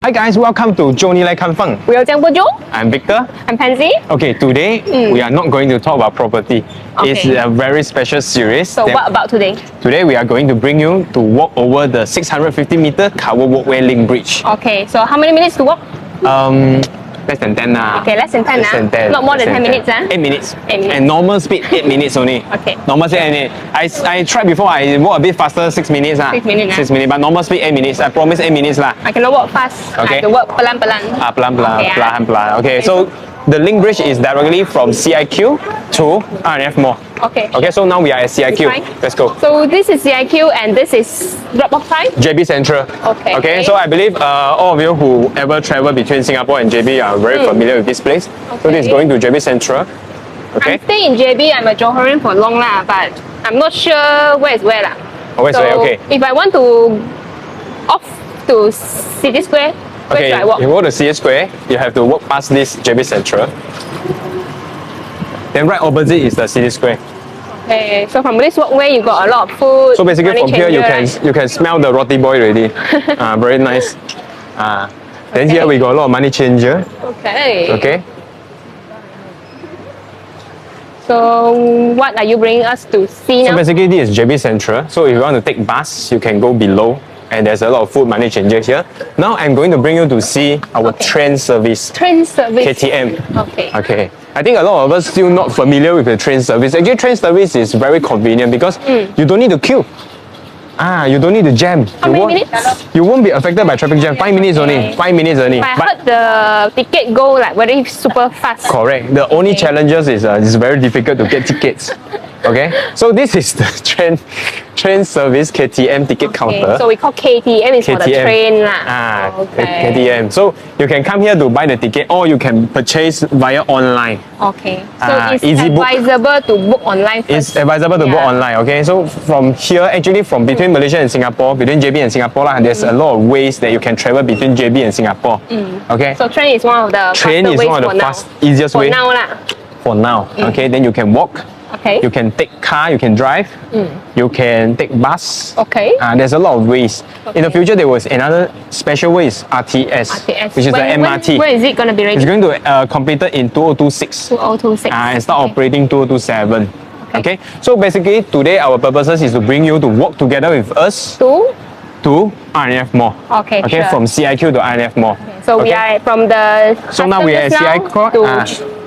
Hi guys, welcome to Johnny Lai Kan Fang. I'm Victor. I'm Pansy. Okay, today we are not going to talk about property. Okay. It's a very special series. So what about today? Today we are going to bring you to walk over the 650-meter covered walkway link bridge. Okay, so how many minutes to walk? Less than 10 lah. Okay, less than 10 Less than 10. Not more than 10 minutes 8 minutes. 8 minutes. And normal speed 8 minutes only. Okay. Normal speed 8 minutes. I tried before, I walk a bit faster, 6 minutes. 6 minutes. 6 minutes, but normal speed 8 minutes. I promise 8 minutes lah. I cannot walk fast. Okay. I have to walk pelan-pelan. Pelan-pelan. Okay, so the link bridge is directly from CIQ to R&F Mall. Okay. Okay, so now we are at CIQ. Fine. Let's go. So this is CIQ and this is drop-off time? JB Central. Okay. Okay, so I believe all of you who ever travel between Singapore and JB are very familiar with this place. Okay. So this is going to JB Central. Okay. I'm staying in JB. I'm a Johorian for long lah, but I'm not sure where is where lah. Oh, where's where? Okay. If I want to off to City Square, where Okay, should I walk? you go to CA Square, you have to walk past this JB Central. Then right opposite is the City Square. Okay, so from this walkway you got a lot of food. So basically money from here changer, you can smell the roti boy already. Very nice. Then here we got a lot of money changer. Okay. Okay. So what are you bringing us to see So now? basically this is JB Central. So if you want to take bus, you can go below. And there's a lot of food money changer here. Now I'm going to bring you to see our train service. Train service. KTM. Okay. Okay. I think a lot of us still not familiar with the train service. Actually, train service is very convenient because you don't need to queue. You don't need to jam. How many minutes? You won't be affected by traffic jam. 5 minutes only. 5 minutes only. But I heard the ticket go like very super fast. Correct. The only challenges is it's very difficult to get tickets. Okay. So this is the train service KTM ticket counter. So we call KTM is for the train lah. KTM. So you can come here to buy the ticket or you can purchase via online. Okay. So it's easy book. advisable to book online first. It's advisable to book online, okay? So from here, actually from between Malaysia and Singapore, between JB and Singapore, there's a lot of ways that you can travel between JB and Singapore. Okay? So train is one of the Train is one of the easiest way. For now lah. For now, okay? Then you can walk. Okay. You can take car, you can drive. You can take bus. Okay. There's a lot of ways. In the future, there was another special way is RTS, which is the MRT. When is it going to be ready? It's going to complete it in 2026. 2026. And start operating 2027. Okay. So basically, today our purposes is to bring you to walk together with us to R&F Mall. Okay, Okay, sure. from CIQ to R&F Mall. So we are from the So now we are at CIQ to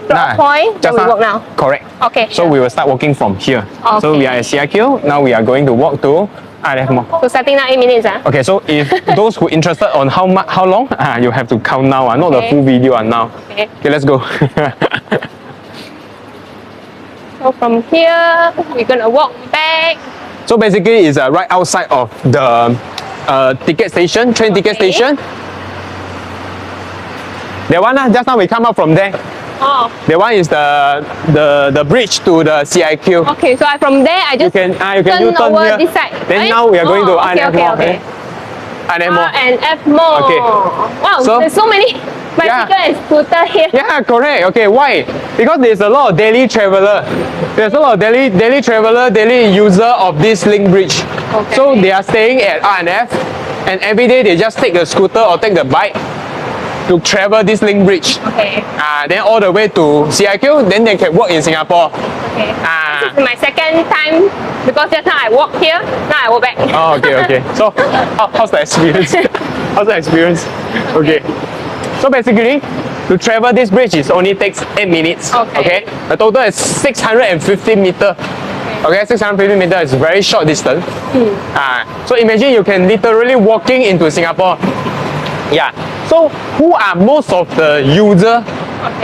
drop point. So we walk now. Correct. Okay. So we will start walking from here. So we are at CIQ. Now we are going to walk to R&F Mall. So starting now 8 minutes. Okay, so if those who interested on how long, you have to count now, not the full video now. Okay. Okay, let's go. So from here, we're gonna walk back. So basically, it's right outside of the ticket station, train ticket station. That one, just now we come out from there. Oh. That one is the bridge to the CIQ. Okay, so from there I just you can turn U-turn over here. this side. Then now we are going to R&F Mall. Okay. R&F Mall. R&F Mall. Okay. Wow, So- there's so many bicycle and scooter here. Yeah, correct. Okay, why? Because there's a lot of daily traveler. There's a lot of daily traveler, daily user of this link bridge. Okay. So they are staying at R&F, and every day they just take the scooter or take the bike to travel this link bridge. Okay. Then all the way to CIQ, then they can work in Singapore. Okay. This is my second time because just now I walk here, now I walk back. Oh, okay. So how's the experience? How's the experience? Okay. So basically, to travel this bridge it only takes 8 minutes. Okay. The total is 650 meters. Okay, 650 meters is very short distance. So imagine you can literally walking into Singapore. Yeah. So who are most of the users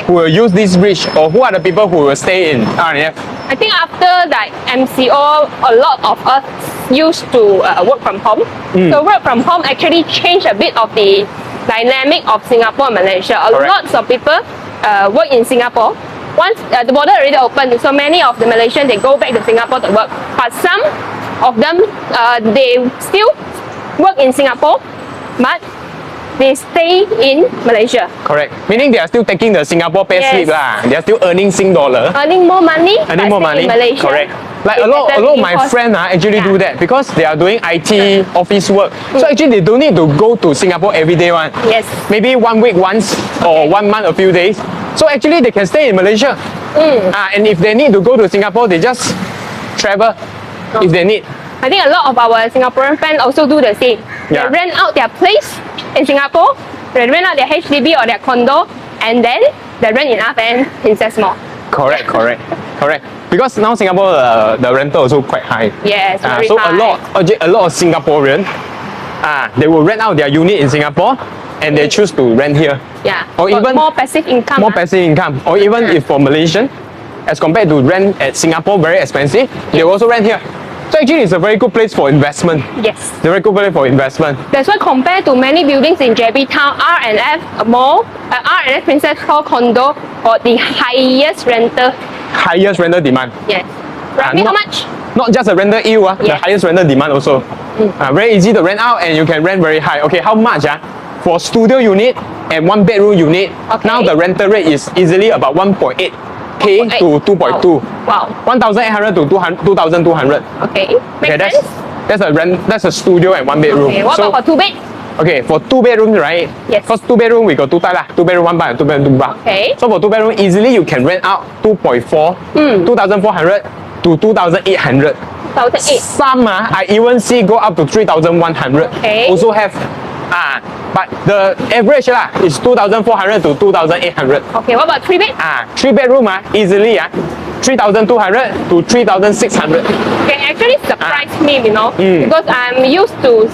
who will use this bridge, or who are the people who will stay in R&F? I think after like MCO, a lot of us used to work from home. So work from home actually changed a bit of the dynamic of Singapore and Malaysia. Lots of people work in Singapore. Once the border already opened, so many of the Malaysians, they go back to Singapore to work. But some of them, they still work in Singapore, but they stay in Malaysia, Correct. Meaning they are still taking the Singapore pay slip Yes. lah. They are still earning Sing dollar. earning more money, Earning but more stay money. in Malaysia. Correct. Like a With lot better of my living friends actually Yeah. do that because they are doing IT office work. So actually they don't need to go to Singapore every day one. Yes. Maybe 1 week once or 1 month a few days. So actually they can stay in Malaysia. And if they need to go to Singapore, they just travel if they need. I think a lot of our Singaporean friends also do the same. Yeah. They rent out their place in Singapore, they rent out their HDB or their condo, and then they rent in R&F Princess Mall. Correct. Because now Singapore the rental also quite high. Yes, very so high. a lot of Singaporeans, they will rent out their unit in Singapore and they choose to rent here. Yeah. Or For even more passive income. More passive income. Or even if for Malaysian, as compared to rent at Singapore very expensive, they also rent here. So actually it's a very good place for investment. Yes. It's a very good place for investment. That's why compared to many buildings in JB Town, R&F Mall, R&F Princess Cove condo got the highest rental. Highest rental demand. Yes. Roughly how not- much? Not just a rental yield, the Yes. highest rental demand also. Very easy to rent out and you can rent very high. Okay, how much? For studio unit and 1 bedroom unit, Okay. now the rental rate is easily about 1.8K to 2.2. Wow. 1,800 to 2,200. Okay. Makes Okay, sense? that's a studio and 1 bedroom. Okay. What So, about for 2 bed? okay, for 2 bedrooms, right? Yes. First 2 bedroom we got 2 type lah. 2 bedroom 1 bath and 2 bedroom 2 bath. Okay. So for 2 bedroom, easily you can rent out 2.4, 2,400 to 2,800. 1,008. Some I even see go up to 3,100. Okay. Also have but the average is 2,400 to 2,800. Okay. What about 3 bed? 3 bedroom easily 3,200 to 3,600. Okay, actually surprised me, because I'm used to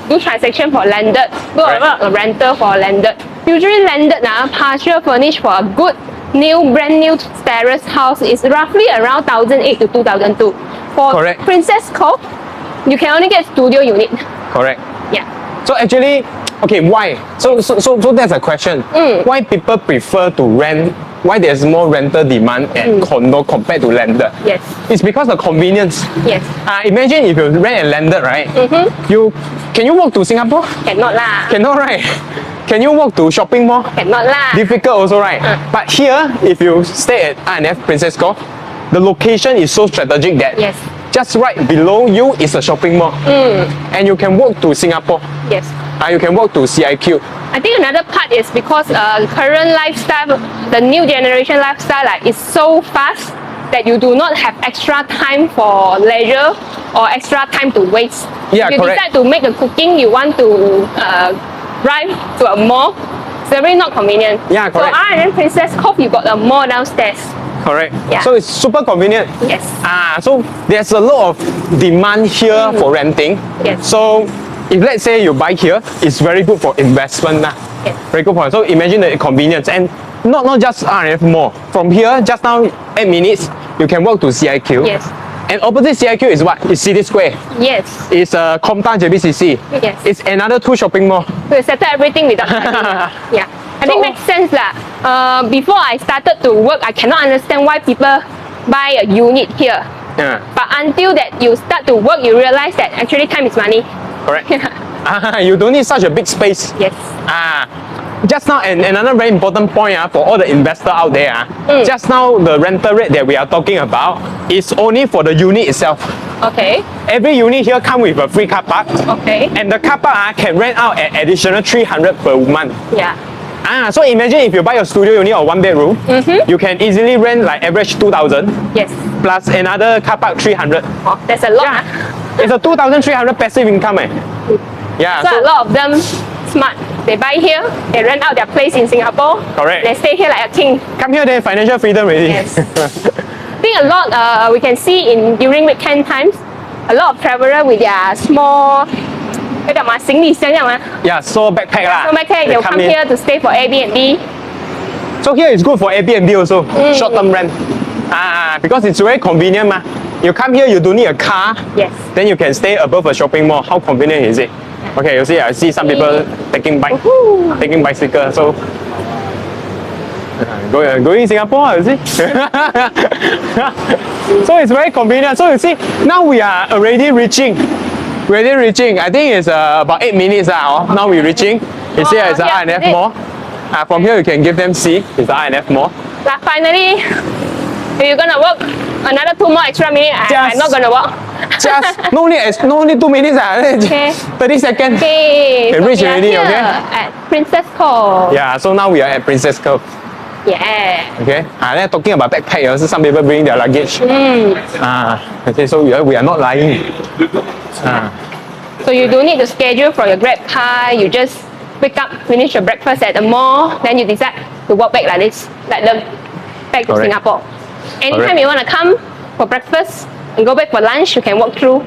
do transaction for landed, do a lot of rental for landed. Usually landed partial furnished for a good brand new terrace house is roughly around 1,008 to 2,002. For Correct. Princess Cove, you can only get studio unit. Correct. Yeah. So actually, okay, why? So that's a question. Why people prefer to rent? Why there's more rental demand at condo compared to landed? Yes. It's because of convenience. Yes. Imagine if you rent a landed, right? Can you walk to Singapore? Cannot lah. Cannot, right? Can you walk to shopping mall? Cannot lah. Difficult also, right? But here, if you stay at R&F Princess Cove, the location is so strategic that Yes. just right below you is a shopping mall. And you can walk to Singapore. Yes. You can walk to CIQ. I think another part is because current lifestyle, the new generation lifestyle, is so fast that you do not have extra time for leisure or extra time to waste. Yeah, if you correct. decide to make a cooking, you want to drive to a mall, it's very not convenient. Yeah, correct. So R&F Princess Cove, you got a mall downstairs. Correct. Yeah. So it's super convenient. Yes. So there's a lot of demand here for renting. Yes. So if let's say you buy here, it's very good for investment. Yes. Very good for. So imagine the convenience and not just R&F Mall. From here, just now 8 minutes, you can walk to CIQ. Yes. And opposite CIQ is what? It's City Square. Yes. It's Comta JBCC. Yes. It's another 2 shopping mall. So you settle everything without money. Yeah. I think So- makes sense lah. Before I started to work, I cannot understand why people buy a unit here. Yeah. But until that you start to work, you realize that actually time is money. Correct. You don't need such a big space. Yes. Just now, and another very important point for all the investors out there, just now the rental rate that we are talking about is only for the unit itself. Okay. Every unit here come with a free car park, Okay. and the car park can rent out an additional 300 per month. Yeah. So imagine if you buy a studio unit or 1 bedroom, you can easily rent like average 2,000 Yes. plus another car park 300. Oh, that's a lot. Yeah, it's a 2,300 passive income. Yeah. So a lot of them smart. They buy here, they rent out their place in Singapore. Correct. They stay here like a king. Come here, then financial freedom already. Yes. I think a lot we can see during weekend times, a lot of traveller with their small 行李箱这样吗？ Yeah, so backpack lah. So they'll come in. here to stay for Airbnb. So here is good for Airbnb also, short-term rent. Because it's very convenient ma. You come here, you don't need a car. Yes. Then you can stay above a shopping mall. How convenient is it? Okay, you see, I see some people taking bicycle. So going Singapore, you see. So it's very convenient. So you see, now we are already reaching. I think it's about 8 minutes now. Now we're reaching. You see, it's an yeah, R&F is it? mall. From here, you can give them see. It's the R&F mall. Like finally, if you're gonna work another 2 more extra minutes, I'm not gonna walk. Just no need 2 minutes. Okay. 30 seconds. Okay, Okay, so reach we are already, here okay? at Princess Cove. Yeah, so now we are at Princess Cove. Yeah. Okay. Then talking about backpack, some people bring their luggage. Okay, so we are not lying. So you don't need to schedule for your Grab car. You just wake up, finish your breakfast at the mall, then you decide to walk back like this, back to Correct. Singapore. Anytime Correct. you want to come for breakfast and go back for lunch, you can walk through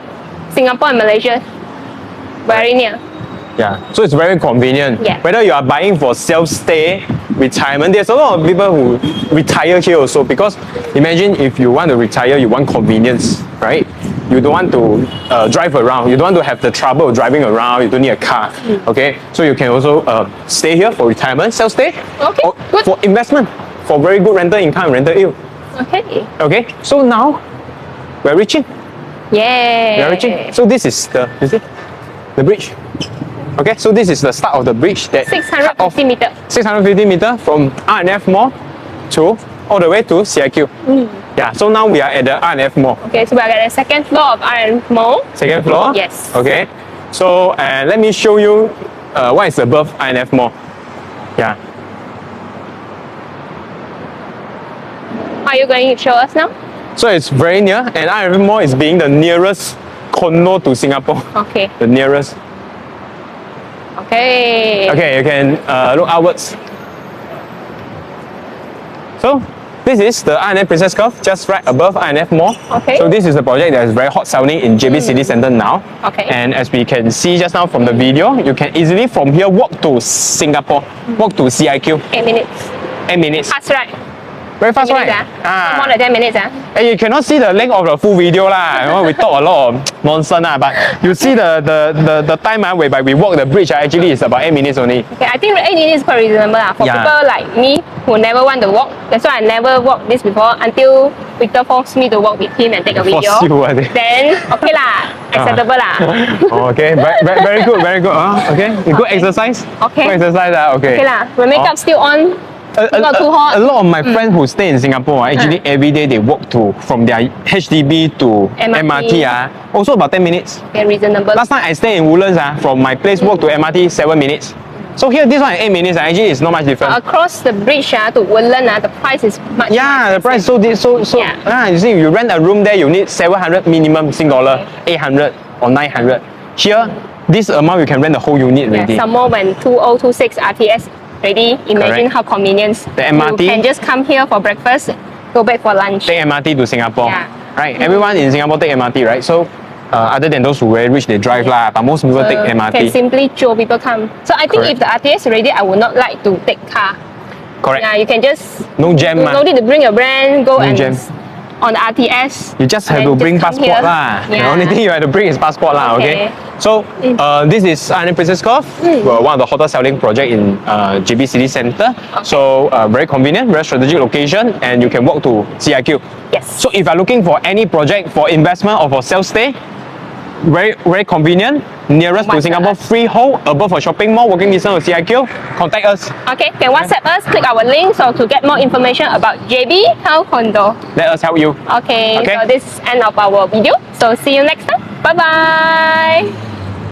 Singapore and Malaysia. Very near. Yeah, so it's very convenient. Yeah. Whether you are buying for self-stay, retirement, there's a lot of people who retire here also because imagine if you want to retire, you want convenience, right? You don't want to drive around. You don't want to have the trouble of driving around. You don't need a car, okay? So you can also stay here for retirement, self-stay, Okay, or good. for investment, for very good rental income, rental yield. Okay. Okay, so now we're reaching. Yeah. We are reaching. So this is the, you see, the bridge. Okay, so this is the start of the bridge that cut off 650 meters. 650 meter from R&F Mall to all the way to CIQ. Yeah, so now we are at the R&F Mall. Okay, so we are at the second floor of R&F Mall. Second floor? Yes. Okay, so let me show you what is above R&F Mall. Yeah. Are you going to show us now? So it's very near, and R&F Mall is being the nearest condo to Singapore. Okay. The nearest. Okay. Okay, you can look outwards. So this is the R&F Princess Cove, just right above R&F Mall. Okay. So this is the project that is very hot selling in JB City Centre now. Okay. And as we can see just now from the video, you can easily from here walk to Singapore, walk to CIQ. 8 minutes. 8 minutes. Fast, right? Very fast, right? Not more than 10 minutes. And you cannot see the length of the full video lah. You know, we talk a lot of nonsense but you see the time whereby we walk the bridge actually is about 8 minutes only. Okay, I think 8 minutes is quite reasonable for Yeah. people like me who never want to walk. That's why I never walked this before until Victor forced me to walk with him and take a video. Force you, I think. Then okay lah, acceptable lah. Okay, very good, very good. Okay, good exercise. Okay. Good exercise. Okay. Okay lah, the makeup still on. Not too hot. A lot of my friends who stay in Singapore, actually every day they walk from their HDB to MRT. MRT. Also about 10 minutes. Okay, reasonable. Last time I stay in Woodlands, from my place walk to MRT 7 minutes. So here this one 8 minutes, actually it's not much different. Across the bridge to Woodland, the price is much. Yeah, the price so Yeah. you see, you rent a room there, you need 700 minimum Sing dollar, 800 or 900. Here, this amount you can rent the whole unit Yeah, already. some more when 2026 RTS ready. Imagine Correct. how convenient. The MRT. You can just come here for breakfast, go back for lunch. Take MRT to Singapore. Yeah. Right? Everyone in Singapore take MRT, right? So other than those who very rich, they drive lah, but most people take Can MRT. simply show people come. So I think Correct. if the RTS ready, I would not like to take car. Correct. Yeah, you can just No jam no need to bring your brand, go No and jam. on the RTS. You just have then to bring come passport here. lah. The Yeah. only thing you have to bring is passport lah. Okay. Okay. So this is R&F Princess Cove, one of the hottest selling project in JB City Centre. So very convenient, very strategic location, and you can walk to CIQ. Yes. So if you're looking for any project for investment or for self-stay, very convenient, nearest to WhatsApp Singapore, us. freehold, above a shopping mall, walking distance to CIQ, contact us. Okay, can WhatsApp us, click our link so to get more information about JB Town Condo. Let us help you. Okay, Okay. so this is end of our video. So see you next time. Bye bye.